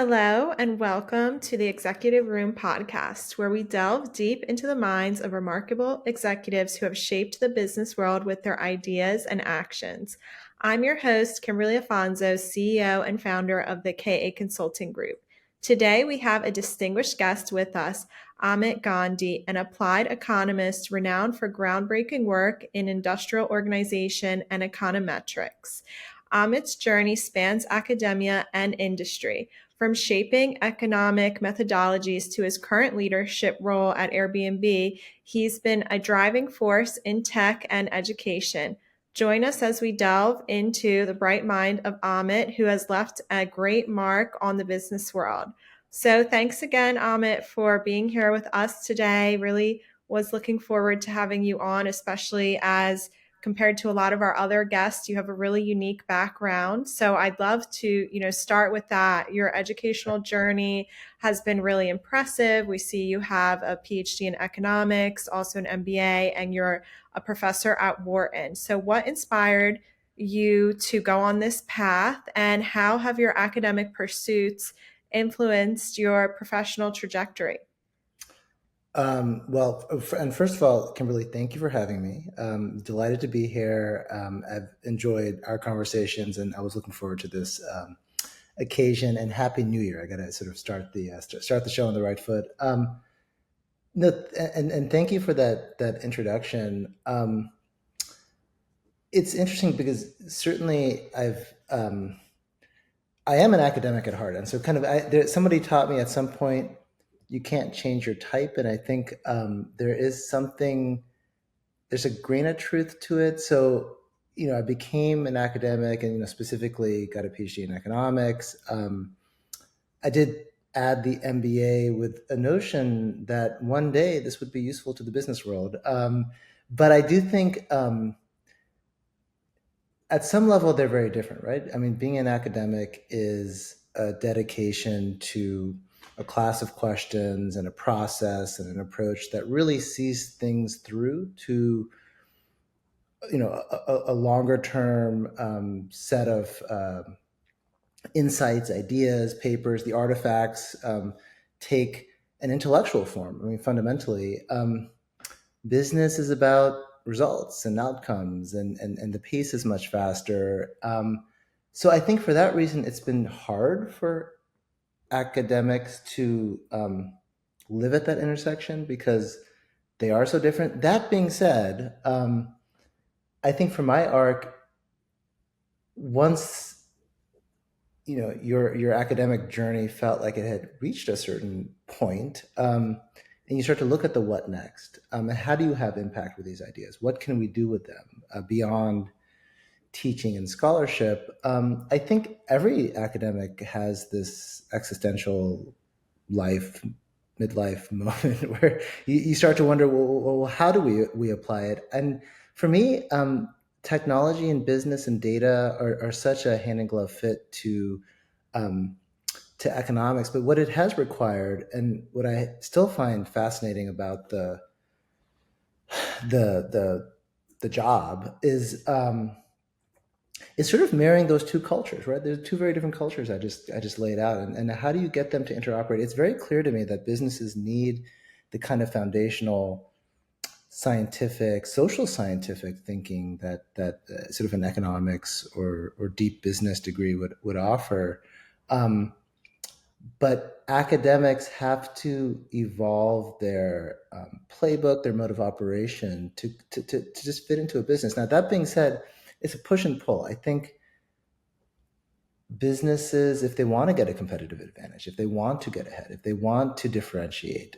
Hello, and welcome to the Executive Room podcast, where we delve deep into the minds of remarkable executives who have shaped the business world with their ideas and actions. I'm your host, Kimberly Afonso, CEO and founder of the KA Consulting Group. Today, we have a distinguished guest with us, Amit Gandhi, an applied economist renowned for groundbreaking work in industrial organization and econometrics. Amit's journey spans academia and industry, from shaping economic methodologies to his current leadership role at Airbnb. He's been a driving force in tech and education. Join us as we delve into the bright mind of Amit, who has left a great mark on the business world. So thanks again, Amit, for being here with us today. Really was looking forward to having you on, especially as compared to a lot of our other guests, you have a really unique background. So I'd love to, start with that. Your educational journey has been really impressive. We see you have a PhD in economics, also an MBA, and you're a professor at Wharton. So what inspired you to go on this path, and how have your academic pursuits influenced your professional trajectory? And first of all, Kimberly, thank you for having me. Delighted to be here. I've enjoyed our conversations, and I was looking forward to this occasion. And Happy New Year! I got to sort of start the show on the right foot. No, and thank you for that introduction. It's interesting because certainly I am an academic at heart, and so somebody taught me at some point you can't change your type, and I think there's a grain of truth to it. So I became an academic, and specifically got a PhD in economics. I did add the MBA with a notion that one day this would be useful to the business world. But I do think at some level they're very different, right? I mean, being an academic is a dedication to a class of questions and a process and an approach that really sees things through to a longer term set of insights, ideas, papers. The artifacts take an intellectual form. I mean, fundamentally, business is about results and outcomes, and the pace is much faster. So I think for that reason, it's been hard for academics to live at that intersection because they are so different. That being said, I think for my arc, once your academic journey felt like it had reached a certain point, and you start to look at the what next, and how do you have impact with these ideas? What can we do with them beyond teaching and scholarship? I think every academic has this existential midlife moment where you start to wonder, well, how do we apply it? And for me, technology and business and data are such a hand in glove fit um, to economics. But what it has required, and what I still find fascinating about the the job is sort of marrying those two cultures, right? There's two very different cultures I just laid out, and how do you get them to interoperate? It's very clear to me that businesses need the kind of foundational scientific, social scientific thinking that sort of an economics or deep business degree would offer. Um, but academics have to evolve their playbook, their mode of operation to just fit into a business. Now, that being said, it's a push and pull. I think businesses, if they want to get a competitive advantage, if they want to get ahead, if they want to differentiate,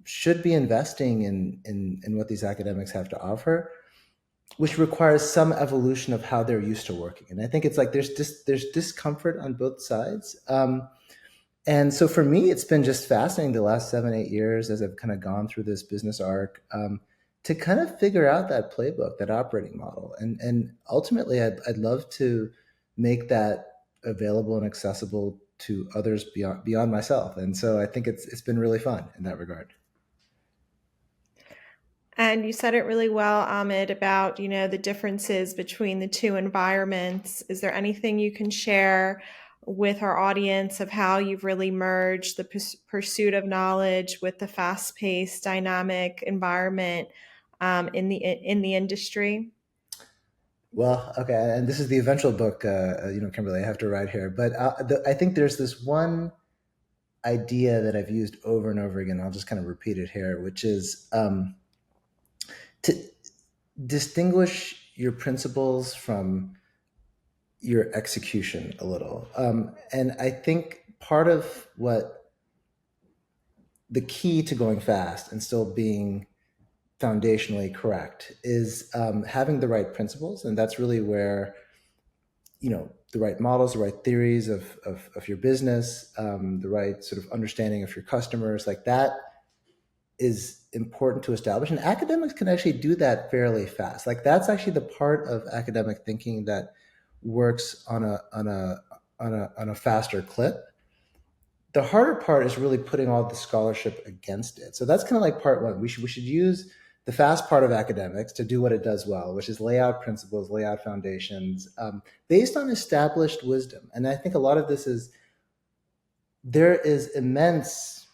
should be investing in what these academics have to offer, which requires some evolution of how they're used to working. And I think it's like there's discomfort on both sides. And so for me, it's been just fascinating the last 7, 8 years as I've kind of gone through this business arc, to kind of figure out that playbook, that operating model. And ultimately, I'd love to make that available and accessible to others beyond myself. And so I think it's been really fun in that regard. And you said it really well, Ahmed, about, the differences between the two environments. Is there anything you can share with our audience of how you've really merged the pursuit of knowledge with the fast-paced, dynamic environment in the industry? Well, okay, and this is the eventual book, Kimberly, I have to write here. But I think there's this one idea that I've used over and over again. I'll just kind of repeat it here, which is to distinguish your principles from your execution a little. And I think part of what the key to going fast and still being foundationally correct is having the right principles. And that's really where, the right models, the right theories of your business, the right sort of understanding of your customers, like that is important to establish. And academics can actually do that fairly fast. Like that's actually the part of academic thinking that works on a faster clip. The harder part is really putting all the scholarship against it. So that's kind of like part one. We should use the fast part of academics to do what it does well, which is lay out principles, lay out foundations based on established wisdom. And I think a lot of this is there is immense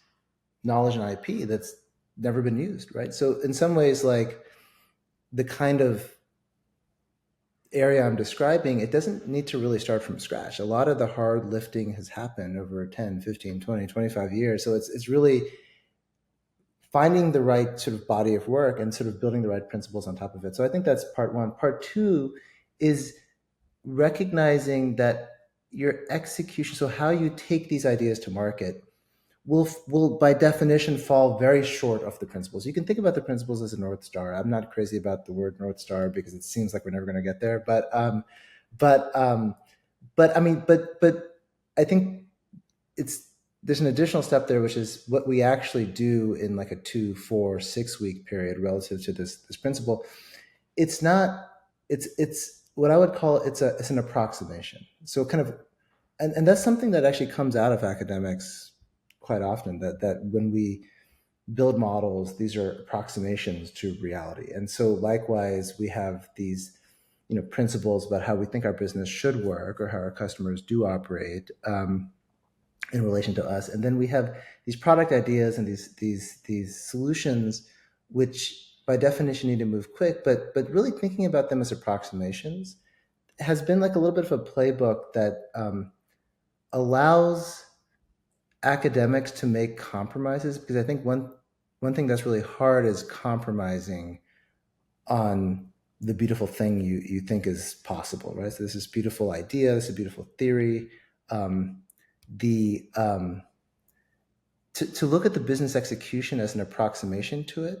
knowledge and IP that's never been used, right? So in some ways, like the kind of area I'm describing, it doesn't need to really start from scratch. A lot of the hard lifting has happened over 10, 15, 20, 25 years. So it's really finding the right sort of body of work and sort of building the right principles on top of it. So I think that's part one. Part two is recognizing that your execution, so how you take these ideas to market, will by definition fall very short of the principles. You can think about the principles as a North Star. I'm not crazy about the word North Star because it seems like we're never going to get there. But I mean, but I think there's an additional step there, which is what we actually do in like a 2, 4, 6 week period relative to this principle. It's not. It's what I would call it's an approximation. So kind of, and that's something that actually comes out of academics quite often, that when we build models, these are approximations to reality. And so likewise, we have these principles about how we think our business should work or how our customers do operate in relation to us. And then we have these product ideas and these solutions, which by definition need to move quick, but really thinking about them as approximations has been like a little bit of a playbook that allows academics to make compromises, because I think one thing that's really hard is compromising on the beautiful thing you think is possible, right? So this is beautiful idea, this is a beautiful theory. To look at the business execution as an approximation to it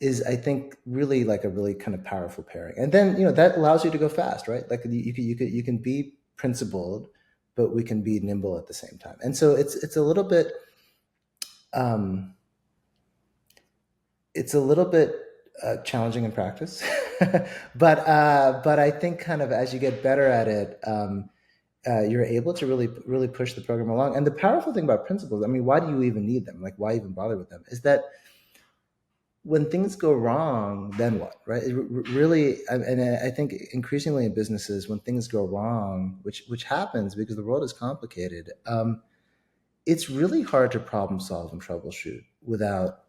is, I think, really like a really kind of powerful pairing. And then that allows you to go fast, right? Like you can be principled, but we can be nimble at the same time. And so it's a little bit challenging in practice, but I think kind of as you get better at it, you're able to really push the program along. And the powerful thing about principles, I mean, why do you even need them? Like, why even bother with them? Is that when things go wrong, then what, right? Really, and I think increasingly in businesses, when things go wrong, which happens because the world is complicated, it's really hard to problem solve and troubleshoot without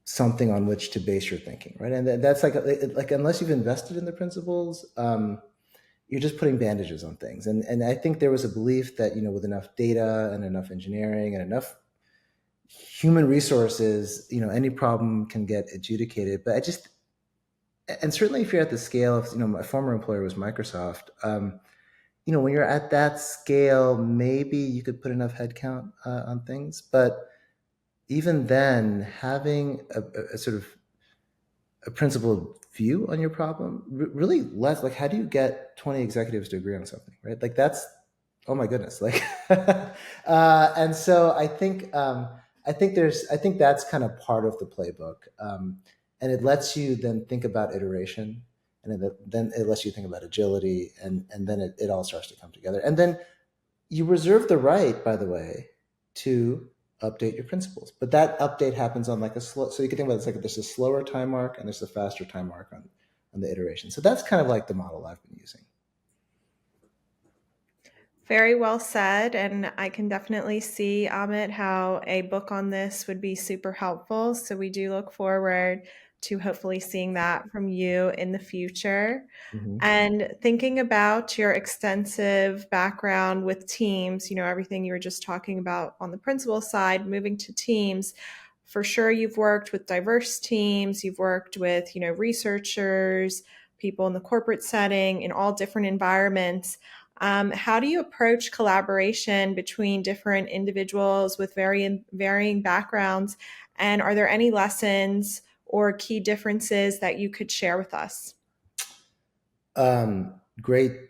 something on which to base your thinking, right? And that's like unless you've invested in the principles, you're just putting bandages on things. And I think there was a belief that with enough data and enough engineering and enough human resources, any problem can get adjudicated. But and certainly if you're at the scale of, my former employer was Microsoft, when you're at that scale, maybe you could put enough headcount on things. But even then, having a sort of a principled view on your problem really less, like, how do you get 20 executives to agree on something, right? Like that's, oh my goodness, like and so I think that's kind of part of the playbook, and it lets you then think about iteration, and then it lets you think about agility, and then it all starts to come together. And then you reserve the right, by the way, to update your principles, but that update happens on like a slow. So you can think about it, it's like there's a slower time arc and there's a faster time arc on the iteration. So that's kind of like the model I've been using. Very well said. And I can definitely see, Amit, how a book on this would be super helpful. So we do look forward to hopefully seeing that from you in the future. Mm-hmm. And thinking about your extensive background with teams, everything you were just talking about on the principal side, moving to teams, for sure you've worked with diverse teams, you've worked with, researchers, people in the corporate setting, in all different environments. How do you approach collaboration between different individuals with varying backgrounds? And are there any lessons or key differences that you could share with us? Great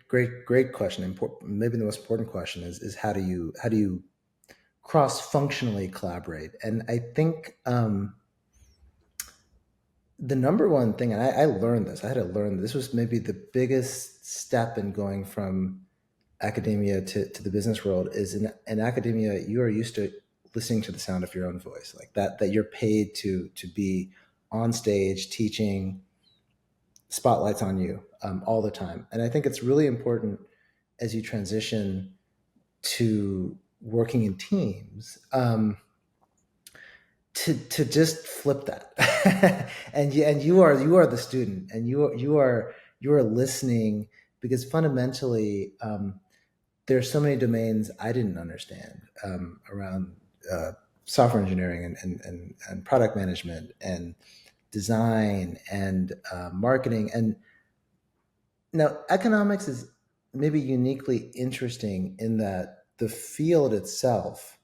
question. Maybe the most important question is how do you cross functionally collaborate? And I think the number one thing, and I learned this. I had to learn this was maybe the biggest step in going from academia to the business world. Is in academia you are used to listening to the sound of your own voice, like that you're paid to be on stage teaching, spotlights on you all the time. And I think it's really important as you transition to working in teams, to just flip that. And you are the student, and you are listening, because fundamentally there's so many domains I didn't understand around software engineering and product management and design and marketing. And now economics is maybe uniquely interesting in that the field itself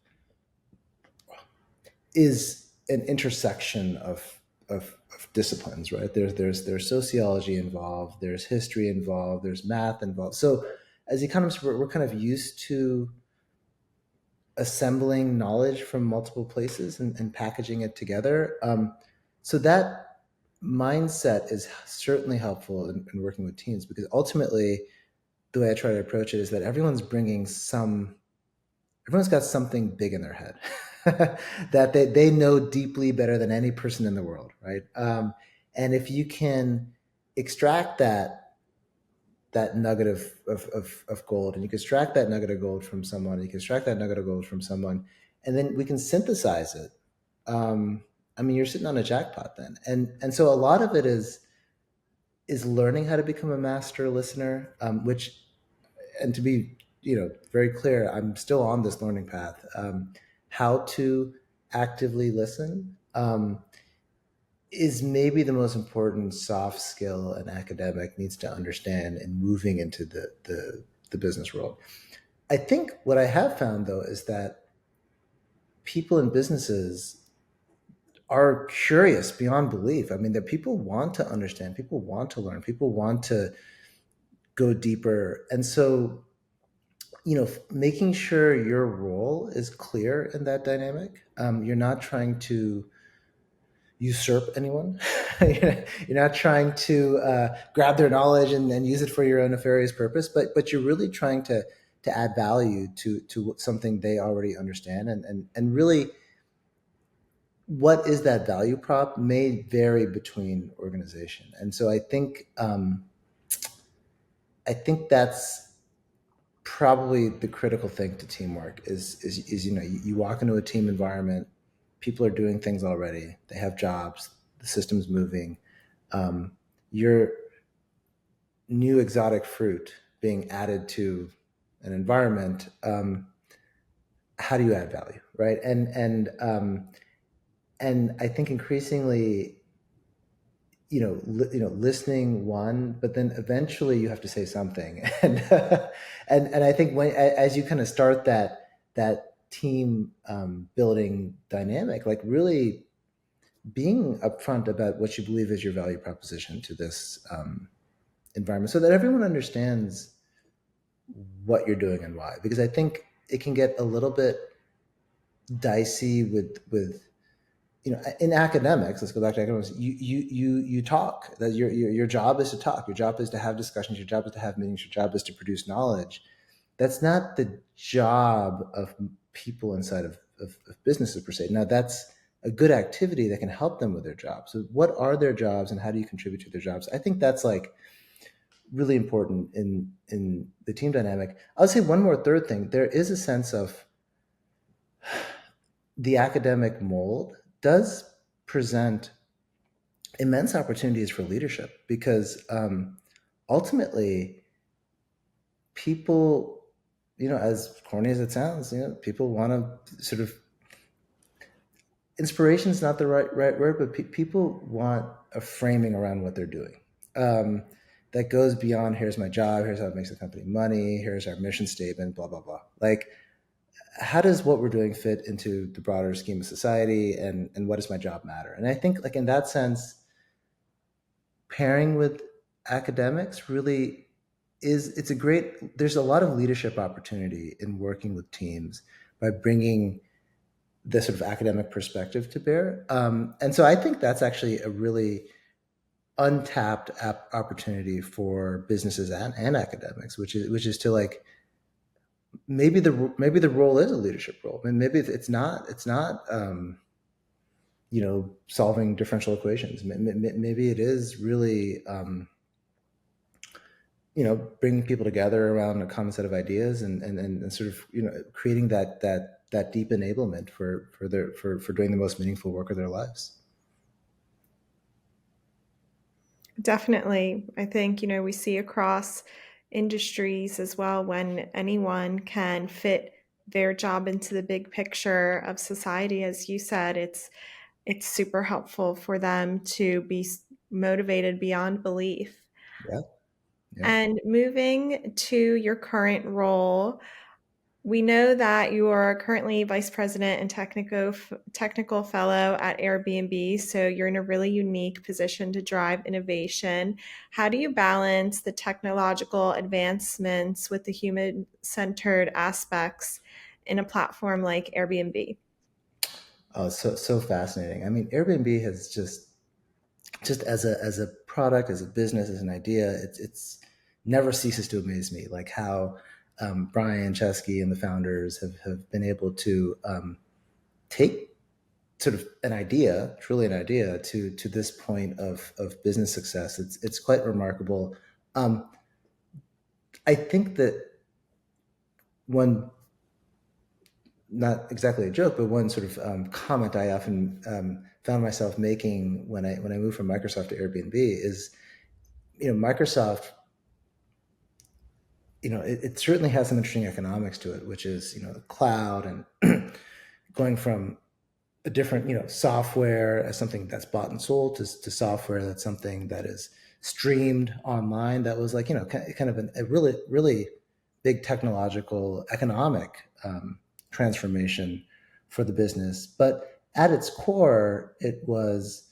is an intersection of disciplines, right? There's sociology involved, there's history involved, there's math involved. So as economists, we're kind of used to assembling knowledge from multiple places and packaging it together. So that mindset is certainly helpful in working with teams, because ultimately the way I try to approach it is that everyone's got something big in their head that they know deeply better than any person in the world, right? And if you can extract that nugget of gold, and you can extract that nugget of gold from someone, you can extract that nugget of gold from someone, and then we can synthesize it. I mean, you're sitting on a jackpot then. And so a lot of it is learning how to become a master listener, which, and to be very clear, I'm still on this learning path. How to actively listen is maybe the most important soft skill an academic needs to understand in moving into the business world. I think what I have found, though, is that people in businesses are curious beyond belief. I mean, that people want to understand, people want to learn, people want to go deeper. And so, making sure your role is clear in that dynamic. You're not trying to usurp anyone. You're not trying to grab their knowledge and use it for your own nefarious purpose, but you're really trying to add value to something they already understand, and really what is that value prop may vary between organization. And so I think that's probably the critical thing to teamwork is you walk into a team environment, people are doing things already, they have jobs, the system's moving, your new exotic fruit being added to an environment. How do you add value, right? And I think increasingly, listening one, but then eventually you have to say something, and I think as you kind of start that team building dynamic, like really being upfront about what you believe is your value proposition to this environment, so that everyone understands what you're doing and why. Because I think it can get a little bit dicey with in academics. Let's go back to academics. You talk. That your job is to talk. Your job is to have discussions. Your job is to have meetings. Your job is to produce knowledge. That's not the job of people inside of businesses per se. Now, that's a good activity that can help them with their jobs. So what are their jobs, and how do you contribute to their jobs? I think that's like really important in the team dynamic. I'll say one more third thing. There is a sense of the academic mold does present immense opportunities for leadership because ultimately people, as corny as it sounds, people want to sort of, inspiration is not the right word, but people want a framing around what they're doing. Um, that goes beyond here's my job, here's how it makes the company money, here's our mission statement, blah blah blah. Like, how does what we're doing fit into the broader scheme of society, and what does my job matter? And I think, like, in that sense, pairing with academics really it's a great, there's a lot of leadership opportunity in working with teams by bringing the sort of academic perspective to bear. And so I think that's actually a really untapped opportunity for businesses and academics, which is to, like, maybe the role is a leadership role. I mean, maybe it's not solving differential equations. Maybe it is really bringing people together around a common set of ideas, and sort of creating that deep enablement for doing the most meaningful work of their lives. Definitely. I think, we see across industries as well when anyone can fit their job into the big picture of society, as you said, it's super helpful for them to be motivated beyond belief. Yeah, yeah. And moving to your current role, we know that you are currently vice president and technical fellow at Airbnb, so you're in a really unique position to drive innovation. How do you balance the technological advancements with the human-centered aspects in a platform like Airbnb? Oh, so fascinating. I mean, Airbnb has just as a product, as a business, as an idea, it's never ceases to amaze me. Like how Brian Chesky and the founders have been able to take sort of an idea, truly an idea, to this point of business success. It's quite remarkable. Um, I think that one, not exactly a joke, but one sort of comment I often found myself making when I moved from Microsoft to Airbnb is, Microsoft, it certainly has some interesting economics to it, which is, the cloud, and going from a different, software as something that's bought and sold to software that's something that is streamed online. That was like, kind of a really, really big technological economic transformation for the business. But at its core, it was,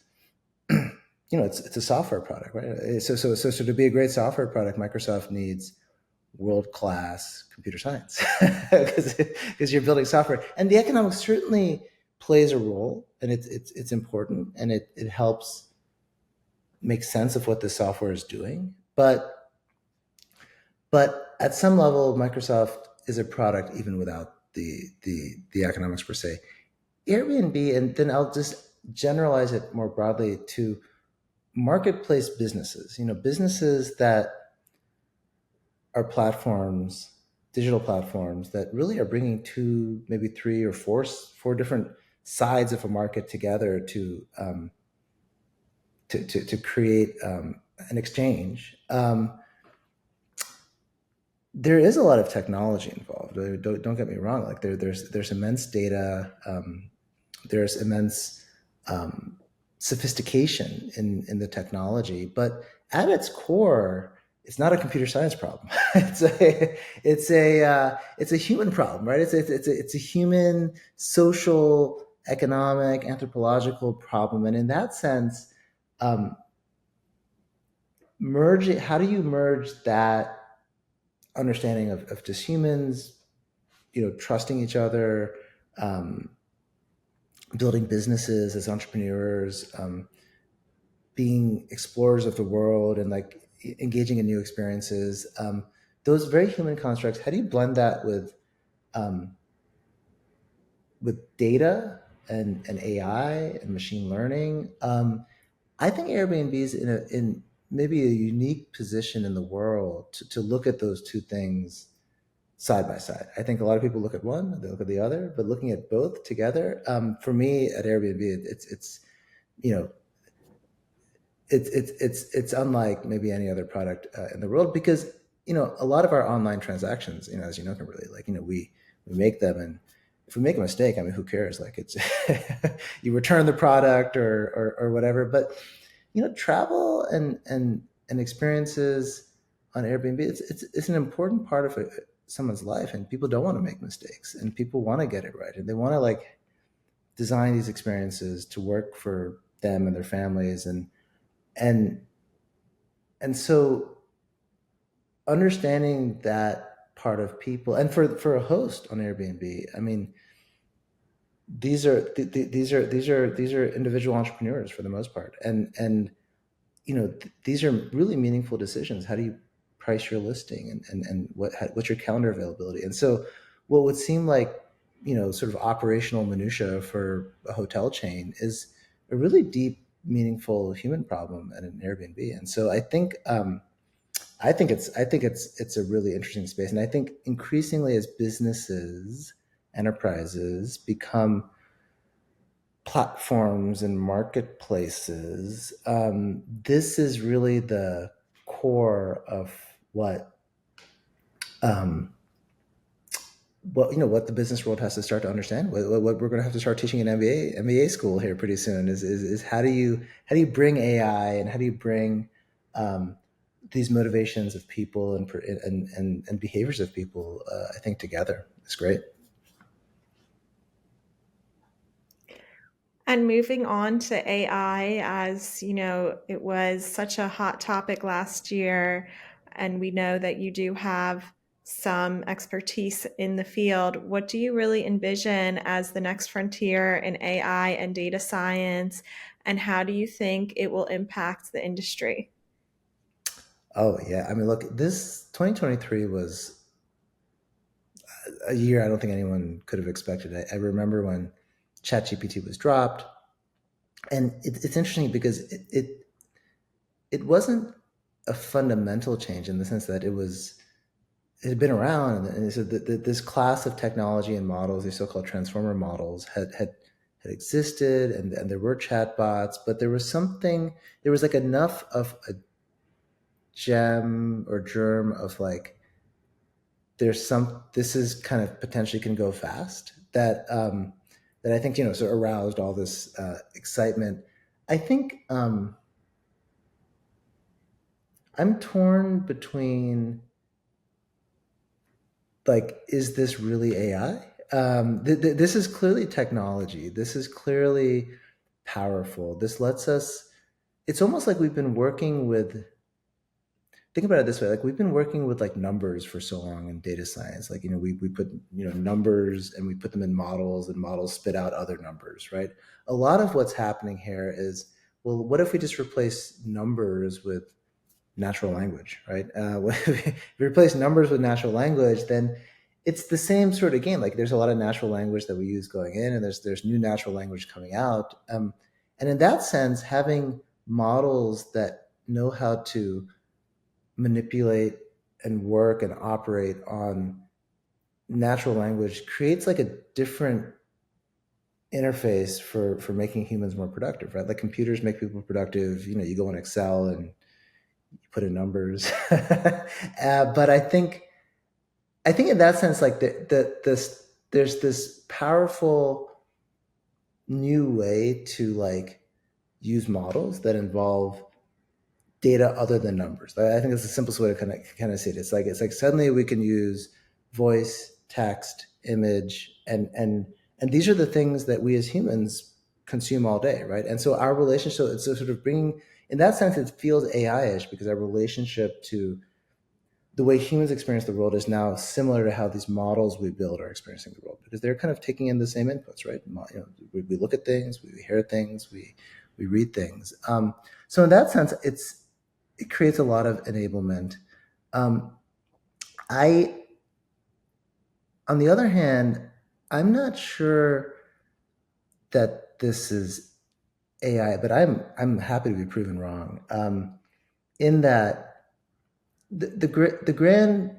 it's a software product, right? So to be a great software product, Microsoft needs world-class computer science because you're building software, and the economics certainly plays a role, and it's important, and it helps make sense of what the software is doing. But at some level, Microsoft is a product even without the economics per se. Airbnb, and then I'll just generalize it more broadly to marketplace businesses. Businesses that are platforms, digital platforms that really are bringing two, maybe three or four different sides of a market together to create an exchange. There is a lot of technology involved. Don't get me wrong. Like there's immense data. There's immense sophistication in the technology, but at its core, it's not a computer science problem. It's a human problem, right? It's a human, social, economic, anthropological problem, and in that sense, um, merge it. How do you merge that understanding of just humans, trusting each other, um, building businesses as entrepreneurs, being explorers of the world, and like engaging in new experiences. Those very human constructs. How do you blend that um, with data and AI and machine learning? I think Airbnb is in maybe a unique position in the world to look at those two things side by side. I think a lot of people look at one, they look at the other, but looking at both together, for me at Airbnb, it's you know it's unlike maybe any other product in the world because a lot of our online transactions, as you know, can really we make them, and if we make a mistake, I mean, who cares? Like it's you return the product or whatever. But travel and experiences on Airbnb, it's an important part of someone's life, and people don't want to make mistakes, and people want to get it right, and they want to like design these experiences to work for them and their families, and and so understanding that part of people, and for a host on Airbnb, I mean, these are individual entrepreneurs for the most part, and these are really meaningful decisions. How do you price your listing, and what's your calendar availability? And so what would seem like sort of operational minutia for a hotel chain is a really deep, meaningful human problem at an Airbnb. And so I think it's a really interesting space, and I think increasingly as businesses, enterprises become platforms and marketplaces, this is really the core of um, what the business world has to start to understand. What we're going to have to start teaching in MBA school here pretty soon is how do you bring AI, and how do you bring um, these motivations of people and behaviors of people, I think, together. It's great. And moving on to AI, as you know, it was such a hot topic last year, and we know that you do have some expertise in the field. What do you really envision as the next frontier in AI and data science, and how do you think it will impact the industry? Oh yeah, I mean, look, this 2023 was a year I don't think anyone could have expected. I remember when ChatGPT was dropped, and it's interesting because it wasn't a fundamental change in the sense that it had been around, and so this class of technology and models, these so-called transformer models, had existed, and there were chatbots, but there was like enough of a gem or germ of like this is kind of potentially can go fast, that I think sort of aroused all this excitement. I think I'm torn between, like, is this really AI? This is clearly technology. This is clearly powerful. This lets us. It's almost like we've been working with. Think about it this way: like we've been working with like numbers for so long in data science. Like we put numbers, and we put them in models, and models spit out other numbers, right? A lot of what's happening here is, well, what if we just replace numbers with natural language, right? If we replace numbers with natural language, then it's the same sort of game. Like there's a lot of natural language that we use going in, and there's new natural language coming out. And in that sense, having models that know how to manipulate and work and operate on natural language creates like a different interface for making humans more productive, right? Like computers make people productive. You go in Excel and you put in numbers. But I think in that sense, like there's this powerful new way to like use models that involve data other than numbers. I think it's the simplest way to kind of see it. It's like suddenly we can use voice, text, image, and these are the things that we as humans consume all day, right? And so our relationship, it's sort of bringing, in that sense, it feels AI-ish because our relationship to the way humans experience the world is now similar to how these models we build are experiencing the world, because they're kind of taking in the same inputs, right? We look at things, we hear things, we read things. So in that sense, it creates a lot of enablement. Um, I, on the other hand, I'm not sure that this is AI, but I'm happy to be proven wrong. in that the grand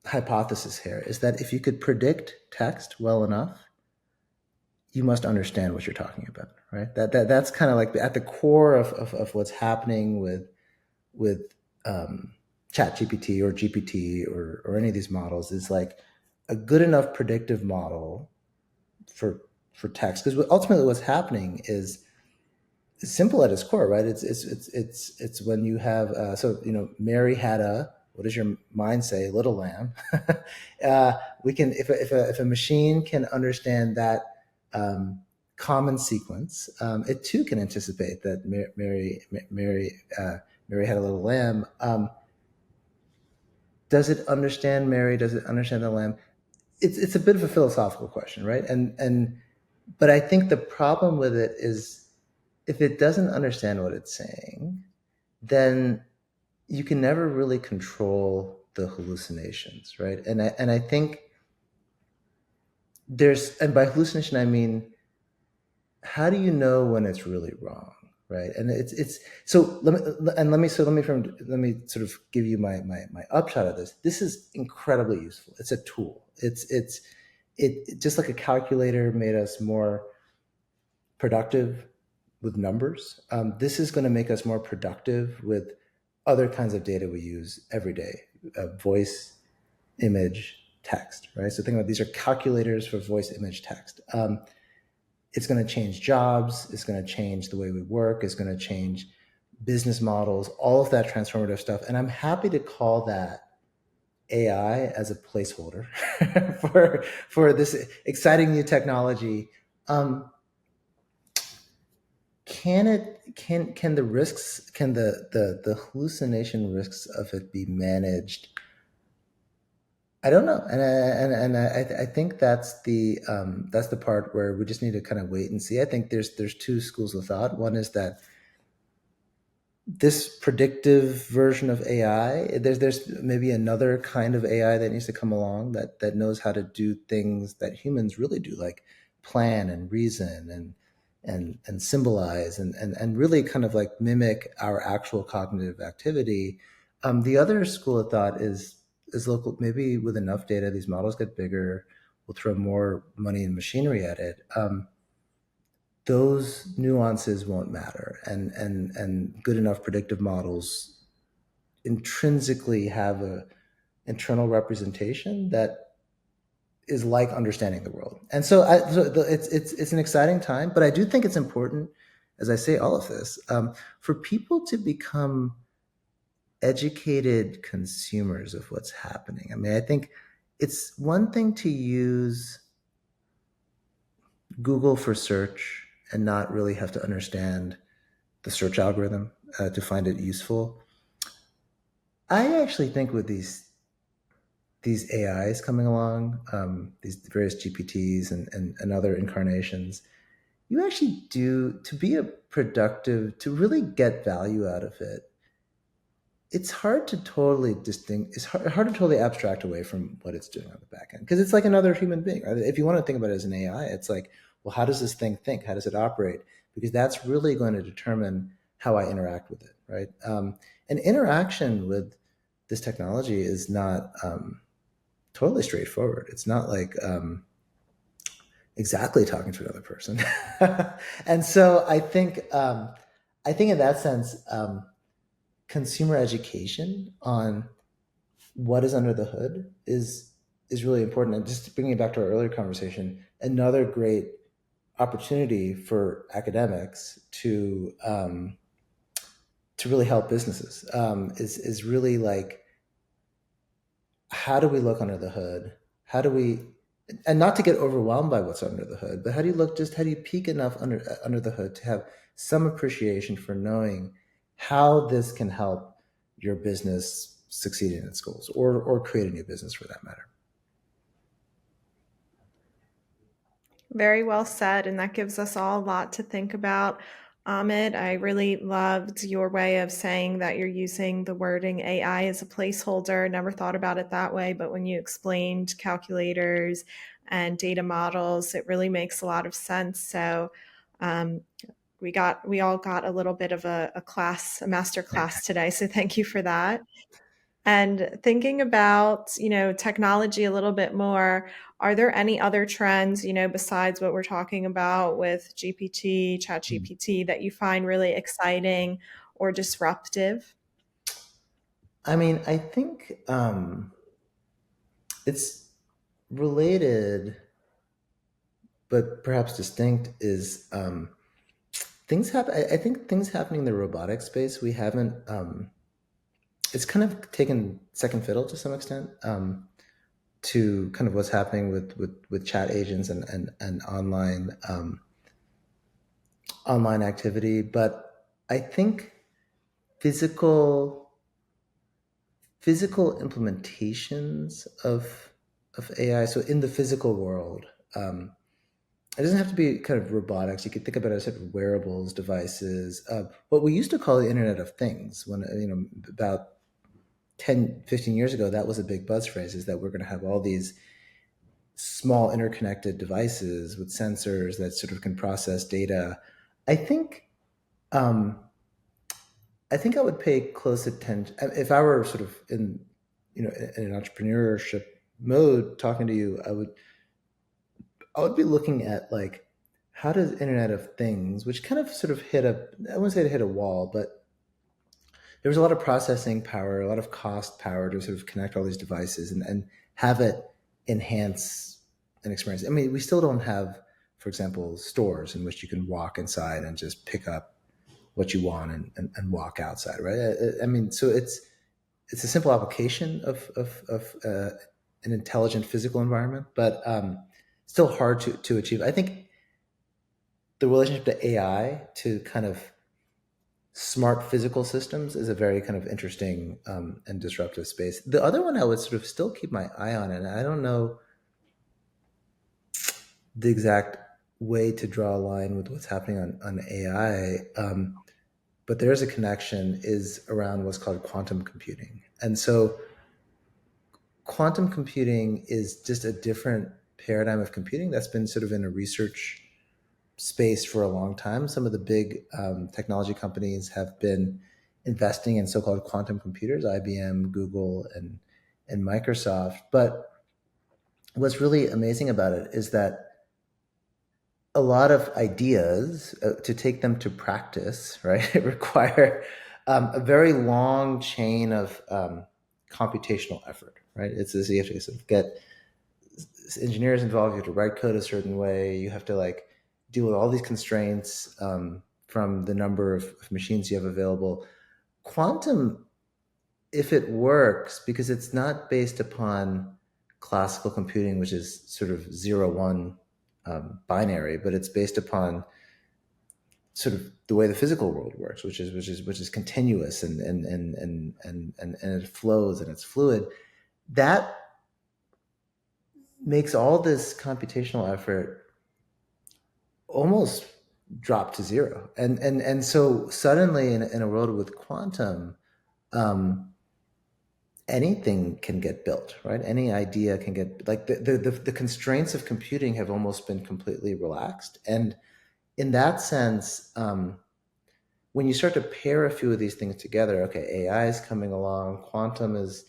hypothesis here is that if you could predict text well enough, you must understand what you're talking about, right? That's kind of like at the core of what's happening with chat GPT or GPT or any of these models is like a good enough predictive model for for text, because ultimately what's happening is simple at its core, right? It's when you have so Mary had a, what does your mind say, little lamb. We can, if a machine can understand that um, common sequence, it too can anticipate that Mary had a little lamb. Does it understand Mary? Does it understand the lamb? It's a bit of a philosophical question, right? And but I think the problem with it is if it doesn't understand what it's saying, then you can never really control the hallucinations, right? And I think there's, and by hallucination I mean, how do you know when it's really wrong, right? And it's so let me sort of give you my upshot of this. This is incredibly useful. It's a tool. It just like a calculator made us more productive with numbers. This is going to make us more productive with other kinds of data we use every day: voice, image, text. Right. So think about, these are calculators for voice, image, text. It's going to change jobs. It's going to change the way we work. It's going to change business models. All of that transformative stuff. And I'm happy to call that AI as a placeholder for this exciting new technology. Um, can the risks, can the hallucination risks of it be managed? I don't know, and I think that's the part where we just need to kind of wait and see. I think there's two schools of thought. One is that this predictive version of AI, there's maybe another kind of AI that needs to come along that knows how to do things that humans really do, like plan and reason and symbolize and really kind of like mimic our actual cognitive activity. The other school of thought is local. Maybe with enough data, these models get bigger. We'll throw more money and machinery at it. Those nuances won't matter, and good enough predictive models intrinsically have a internal representation that is like understanding the world. And so, it's an exciting time, but I do think it's important, as I say all of this, for people to become educated consumers of what's happening. I mean, I think it's one thing to use Google for search and not really have to understand the search algorithm to find it useful. I actually think with these AIs coming along, these various GPTs and other incarnations, you actually do, to be a productive, to really get value out of it. It's hard to totally distinct. It's hard to totally abstract away from what it's doing on the back end, because it's like another human being. Right? If you want to think about it as an AI, it's like, well, how does this thing think? How does it operate? Because that's really going to determine how I interact with it, right? And interaction with this technology is not totally straightforward. It's not like exactly talking to another person. And so I think in that sense, consumer education on what is under the hood is really important. And just bringing it back to our earlier conversation, another great opportunity for academics to really help businesses is really like, how do we look under the hood? How do we, and not to get overwhelmed by what's under the hood, but how do you look, just how do you peek enough under the hood to have some appreciation for knowing how this can help your business succeed in its goals, or create a new business for that matter. Very well said, and that gives us all a lot to think about. Amit, I really loved your way of saying that you're using the wording AI as a placeholder. Never thought about it that way, but when you explained calculators and data models, it really makes a lot of sense. So, um, we all got a little bit of a master class today. So thank you for that. And thinking about, technology a little bit more, are there any other trends, besides what we're talking about with GPT, ChatGPT, that you find really exciting or disruptive? I mean, I think it's related, but perhaps distinct is things happen. I think things happening in the robotic space we haven't. It's kind of taken second fiddle to some extent to kind of what's happening with chat agents and online activity. But I think physical physical implementations of AI. So in the physical world, it doesn't have to be kind of robotics. You could think about it as sort of wearables, devices, what we used to call the Internet of Things. When about 10, 15 years ago, that was a big buzz phrase, is that we're going to have all these small interconnected devices with sensors that sort of can process data. I think um, I think I would pay close attention if I were sort of in an entrepreneurship mode talking to you. I would be looking at like how does Internet of Things, which kind of sort of hit a, I wouldn't say it hit a wall, but there was a lot of processing power, a lot of cost power to sort of connect all these devices and have it enhance an experience. I mean, we still don't have, for example, stores in which you can walk inside and just pick up what you want and walk outside, right? I mean, so it's a simple application of an intelligent physical environment, but still hard to achieve. I think the relationship to AI to kind of smart physical systems is a very kind of interesting and disruptive space. The other one I would sort of still keep my eye on, and I don't know the exact way to draw a line with what's happening on AI, but there is a connection, is around what's called quantum computing. And so quantum computing is just a different paradigm of computing that's been sort of in a research space for a long time. Some of the big technology companies have been investing in so-called quantum computers, IBM, Google, and Microsoft. But what's really amazing about it is that a lot of ideas to take them to practice, right, require a very long chain of computational effort, right? It's as you have to sort of get engineers involved. You have to write code a certain way. You have to like deal with all these constraints from the number of machines you have available. Quantum, if it works, because it's not based upon classical computing, which is sort of 0 1 binary, but it's based upon sort of the way the physical world works, which is continuous and it flows and it's fluid. That makes all this computational effort almost drop to zero. And so suddenly in a world with quantum, um, anything can get built, right? Any idea can get, like the constraints of computing have almost been completely relaxed. And in that sense, when you start to pair a few of these things together, okay, AI is coming along, quantum is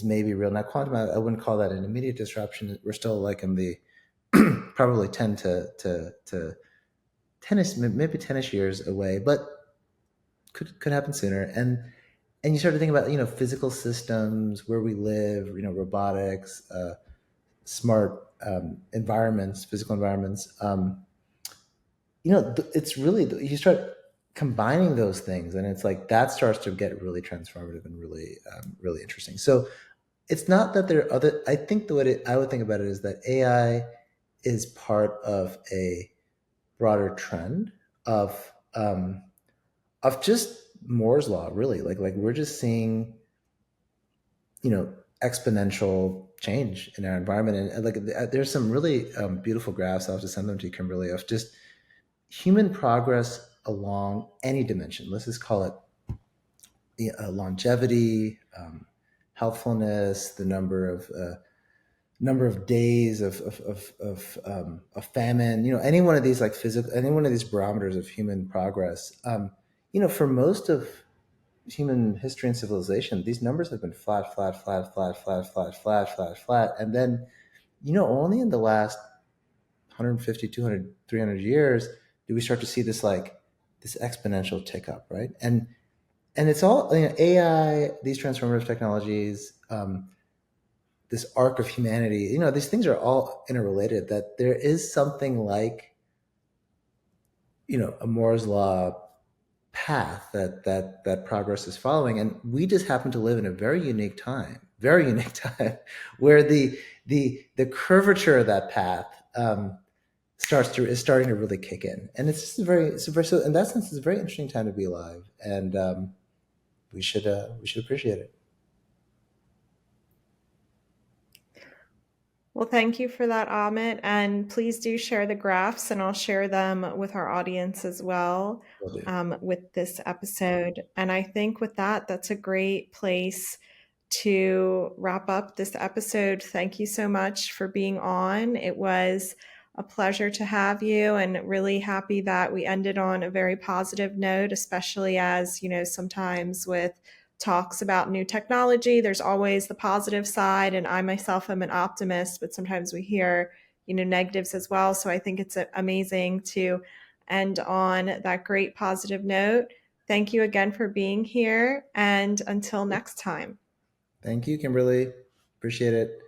maybe real. Now, quantum, I wouldn't call that an immediate disruption. We're still like in the probably 10 to 10ish, maybe 10ish years away, but could happen sooner. And you start to think about physical systems, where we live, robotics, smart environments, physical environments. It's really, you start combining those things, and it's like that starts to get really transformative and really interesting. So it's not that there are other. I think the way I would think about it is that AI is part of a broader trend of just Moore's law, really. Like we're just seeing, exponential change in our environment, and like there's some really beautiful graphs. I'll have to send them to you, Kimberly, of just human progress along any dimension. Let's just call it longevity, healthfulness, the number of number of days of famine, any one of these like physical, any one of these barometers of human progress, for most of human history and civilization, these numbers have been flat, flat, flat, flat, flat, flat, flat, flat, flat. And then, only in the last 150, 200, 300 years do we start to see this exponential tick up, right? And it's all, AI, these transformative technologies, this arc of humanity, these things are all interrelated, that there is something like, a Moore's law path that progress is following, and we just happen to live in a very unique time, where the curvature of that path is starting to really kick in, and so in that sense, it's a very interesting time to be alive, and we should appreciate it. Well, thank you for that, Amit. And please do share the graphs, and I'll share them with our audience as well Will do. with this episode. And I think with that, that's a great place to wrap up this episode. Thank you so much for being on. It was a pleasure to have you, and really happy that we ended on a very positive note, especially as, sometimes with talks about new technology, there's always the positive side. And I myself am an optimist, but sometimes we hear, negatives as well. So I think it's amazing to end on that great positive note. Thank you again for being here. And until next time. Thank you, Kimberly. Appreciate it.